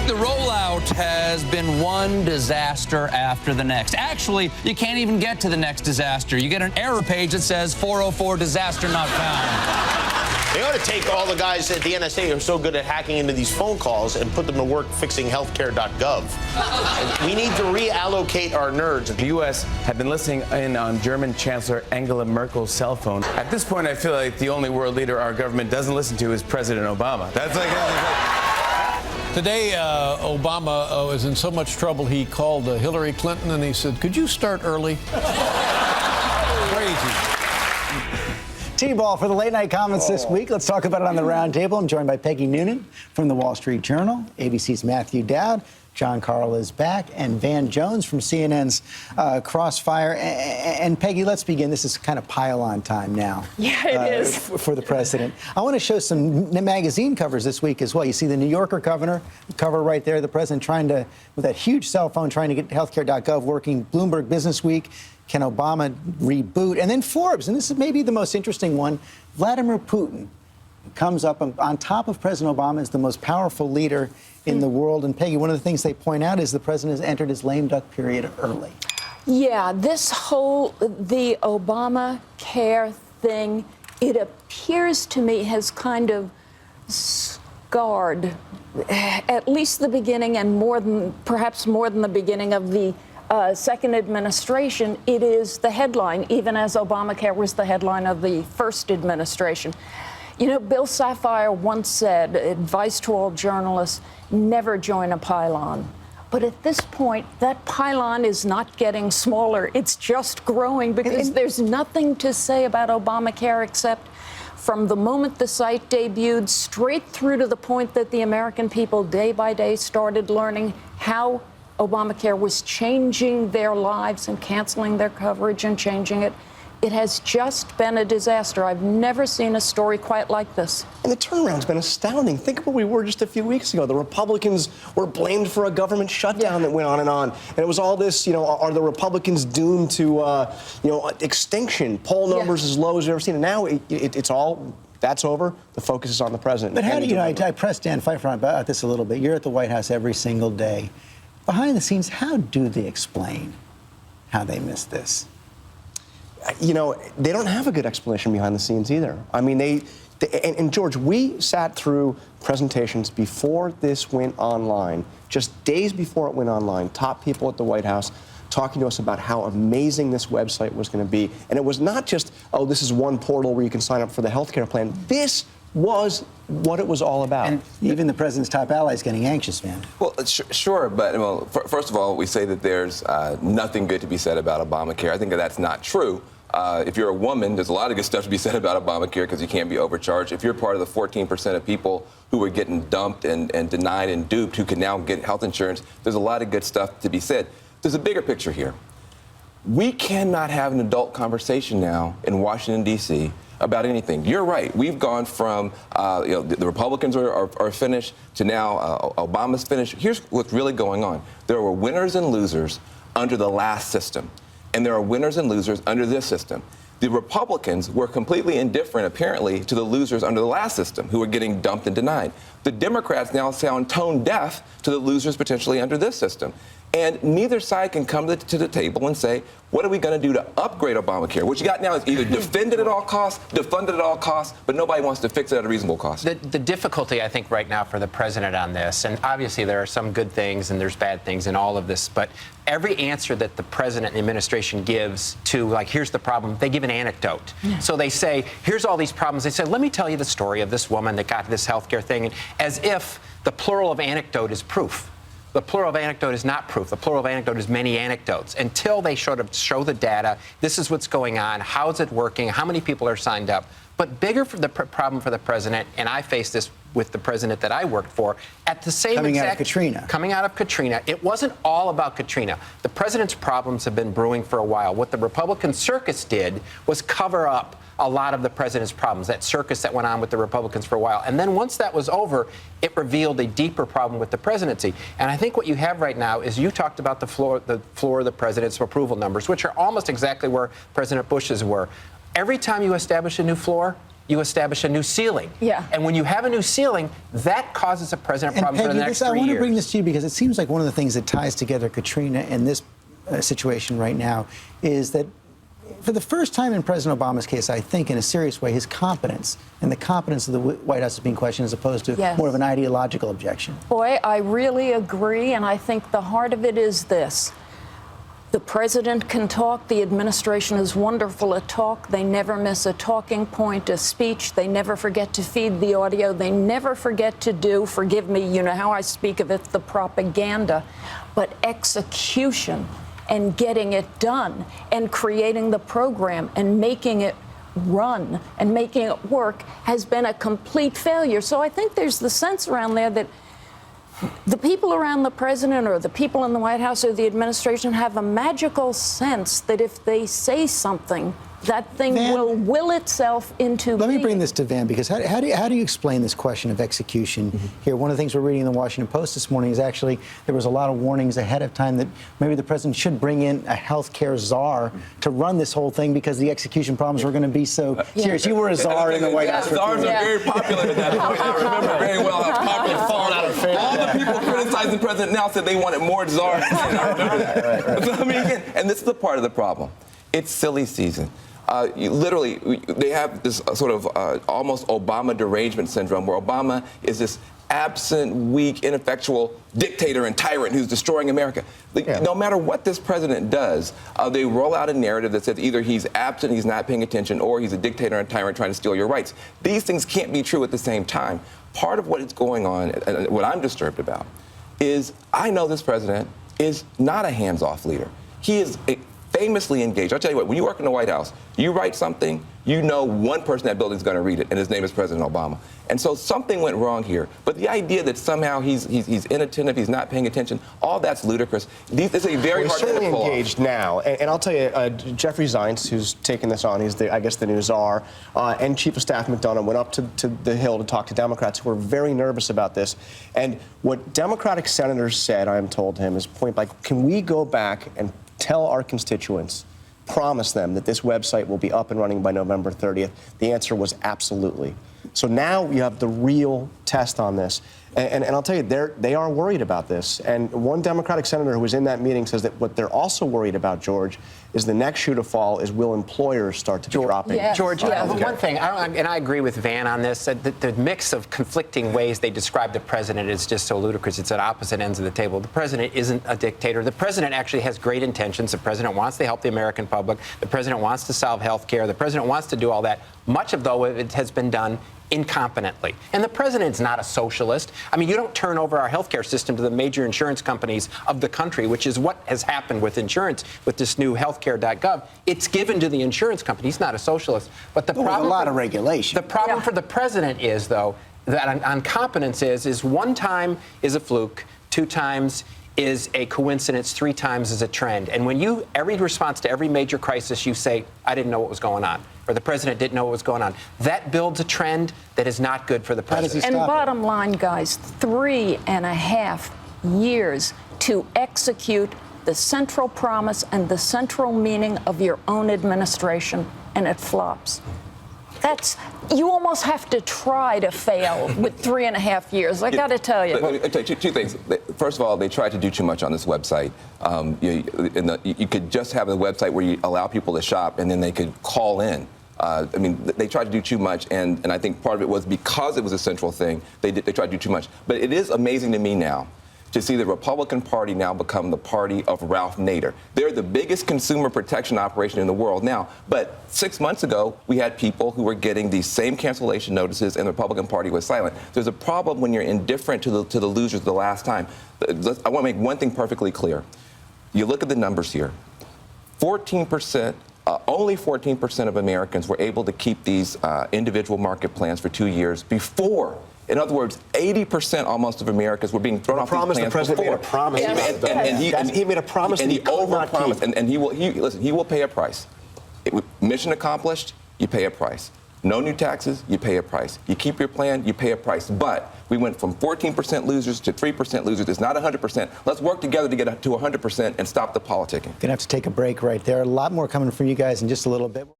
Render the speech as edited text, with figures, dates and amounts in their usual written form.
The rollout has been one disaster after the next. Actually, you can't even get to the next disaster. You get an error page that says 404 disaster not found. They ought to take all the guys at the NSA who are so good at hacking into these phone calls and put them to work fixing healthcare.gov. We need to reallocate our nerds. The U.S. had been listening in on German Chancellor Angela Merkel's cell phone. At this point, I feel like the only world leader our government doesn't listen to is President Obama. That's like Today, Obama was in so much trouble, he called Hillary Clinton and he said, "Could you start early?" Crazy. T-ball for the late night comments this week. Let's talk about it on the Roundtable. I'm joined by Peggy Noonan from the Wall Street Journal, ABC's Matthew Dowd, John Karl is back, and Van Jones from CNN's Crossfire. And Peggy, let's begin. This is kind of pile-on time now. Yeah, it is. For the president. I want to show some magazine covers this week as well. You see the New Yorker cover right there, the president trying to, with that huge cell phone, trying to get healthcare.gov working. Bloomberg Business Week, can Obama reboot? And then Forbes, and this is maybe the most interesting one, Vladimir Putin comes up on top of President Obama as the most powerful leader in the world. And Peggy, one of the things they point out is the president has entered his lame duck period early. Yeah, the Obamacare thing, it appears to me has kind of scarred at least the beginning and perhaps more than the beginning of the second administration. It is the headline, even as Obamacare was the headline of the first administration. You know, Bill Sapphire once said, advice to all journalists, never join a pylon. But at this point, that pylon is not getting smaller. It's just growing because there's nothing to say about Obamacare except from the moment the site debuted straight through to the point that the American people day by day started learning how Obamacare was changing their lives and canceling their coverage and changing it. It has just been a disaster. I've never seen a story quite like this. And the turnaround's been astounding. Think of where we were just a few weeks ago. The Republicans were blamed for a government shutdown that went on. And it was all this, are the Republicans doomed to, extinction? Poll numbers as low as we've ever seen. And now it's all, that's over. The focus is on the president. But how do I pressed Dan Pfeiffer about this a little bit. You're at the White House every single day. Behind the scenes, how do they explain how they missed this? They don't have a good explanation behind the scenes either. I mean, and George, we sat through presentations before this went online, just days before it went online, top people at the White House talking to us about how amazing this website was going to be. And it was not just, oh, this is one portal where you can sign up for the health care plan. This was what it was all about. And even the president's top ally is getting anxious, man. Well, sure, but first of all, we say that there's nothing good to be said about Obamacare. I think that's not true. If you're a woman, there's a lot of good stuff to be said about Obamacare because you can't be overcharged. If you're part of the 14% of people who are getting dumped and denied and duped who can now get health insurance, there's a lot of good stuff to be said. There's a bigger picture here. We cannot have an adult conversation now in Washington, D.C. about anything. You're right. We've gone from, the Republicans are finished to now Obama's finished. Here's what's really going on. There were winners and losers under the last system. And there are winners and losers under this system. The Republicans were completely indifferent, apparently, to the losers under the last system who were getting dumped and denied. The Democrats now sound tone deaf to the losers potentially under this system. And neither side can come to the table and say, what are we going to do to upgrade Obamacare? What you got now is either defend it at all costs, defund it at all costs, but nobody wants to fix it at a reasonable cost. The difficulty, I think, right now for the president on this, and obviously there are some good things and there's bad things in all of this, but every answer that the president and the administration gives to, like, here's the problem, they give an anecdote. Yeah. So they say, here's all these problems. They say, let me tell you the story of this woman that got this healthcare thing, as if the plural of anecdote is proof. The plural of anecdote is not proof. The plural of anecdote is many anecdotes. Until they sort of show the data, this is what's going on, how is it working, how many people are signed up. But bigger for the problem for the president, and I faced this with the president that I worked for, at the same Coming out of Katrina, it wasn't all about Katrina. The president's problems have been brewing for a while. What the Republican circus did was cover up a lot of the president's problems, that circus that went on with the Republicans for a while. And then once that was over, it revealed a deeper problem with the presidency. And I think what you have right now is you talked about the floor of the president's approval numbers, which are almost exactly where President Bush's were. Every time you establish a new floor, you establish a new ceiling. Yeah. And when you have a new ceiling, that causes a president problem for the next 3 years. I want to bring this to you because it seems like one of the things that ties together Katrina and this situation right now is that for the first time in President Obama's case, I think in a serious way, his competence and the competence of the White House is being questioned as opposed to more of an ideological objection. Boy, I really agree, and I think the heart of it is this. The president can talk. The administration is wonderful at talk. They never miss a talking point, a speech. They never forget to feed the audio. They never forget to do, forgive me, you know how I speak of it, the propaganda. But execution and getting it done and creating the program and making it run and making it work has been a complete failure. So I think there's the sense around there that the people around the president or the people in the White House or the administration have a magical sense that if they say something, that thing will will itself into Let me bring this to Van, because how do you explain this question of execution here? One of the things we're reading in the Washington Post this morning is actually there was a lot of warnings ahead of time that maybe the president should bring in a health care czar to run this whole thing because the execution problems were going to be so serious. You were a czar in the White House. Czars are very popular at that point. I remember very well how popular fallen out of favor. All the people criticizing the president now said they wanted more czars. I remember that. So, I mean, again, and this is the part of the problem. It's silly season. They have this sort of almost Obama derangement syndrome, where Obama is this absent, weak, ineffectual dictator and tyrant who's destroying America. No matter what this president does, they roll out a narrative that says either he's absent, he's not paying attention, or he's a dictator and a tyrant trying to steal your rights. These things can't be true at the same time. Part of what is going on, and what I'm disturbed about, is I know this president is not a hands-off leader. He is famously engaged. I'll tell you what, when you work in the White House, you write something, you know one person in that building is going to read it, and his name is President Obama. And so something went wrong here. But the idea that somehow he's inattentive, he's not paying attention, all that's ludicrous. It's a very hard thing to pull off. He's certainly engaged now. And I'll tell you, Jeffrey Zients, who's taken this on, he's, I guess, the new czar, and Chief of Staff McDonough went up to the Hill to talk to Democrats who were very nervous about this. And what Democratic senators said, I'm told him, is point blank, can we go back and tell our constituents, promise them that this website will be up and running by November 30th? The answer was absolutely. So now you have the real test on this. And I'll tell you, they are worried about this. And one Democratic senator who was in that meeting says that what they're also worried about, George, is the next shoe to fall is will employers start to be dropping? George, one thing, and I agree with Van on this, the mix of conflicting ways they describe the president is just so ludicrous. It's at opposite ends of the table. The president isn't a dictator. The president actually has great intentions. The president wants to help the American public. The president wants to solve health care. The president wants to do all that. Much of, though, it has been done incompetently. And the president's not a socialist. I mean, you don't turn over our healthcare system to the major insurance companies of the country, which is what has happened with insurance with this new healthcare.gov. It's given to the insurance company. He's not a socialist. But the problem, a lot of regulation. The problem for the president is, though, that on competence is 1 time is a fluke, 2 times is a coincidence, 3 times is a trend. And when every response to every major crisis, you say, I didn't know what was going on, or the president didn't know what was going on, that builds a trend that is not good for the president. And bottom line, guys, 3.5 years to execute the central promise and the central meaning of your own administration, and it flops. You almost have to try to fail with 3.5 years. I got to tell you. I'll tell you two things. First of all, they tried to do too much on this website. You could just have a website where you allow people to shop and then they could call in. I mean, they tried to do too much, and I think part of it was because it was a central thing, they tried to do too much. But it is amazing to me now to see the Republican Party now become the party of Ralph Nader. They're the biggest consumer protection operation in the world now. But 6 months ago, we had people who were getting these same cancellation notices, and the Republican Party was silent. There's a problem when you're indifferent to the losers the last time. I want to make one thing perfectly clear. You look at the numbers here. 14%. Only 14% of Americans were able to keep these individual market plans for 2 years before. In other words, 80% almost of Americans were being thrown off these plans. The president before. made a promise. He made a promise, and he overpromised, and he will pay a price. Mission accomplished, you pay a price. No new taxes, you pay a price. You keep your plan, you pay a price. But we went from 14% losers to 3% losers. It's not 100%. Let's work together to get to 100% and stop the politicking. Gonna have to take a break right there. A lot more coming from you guys in just a little bit.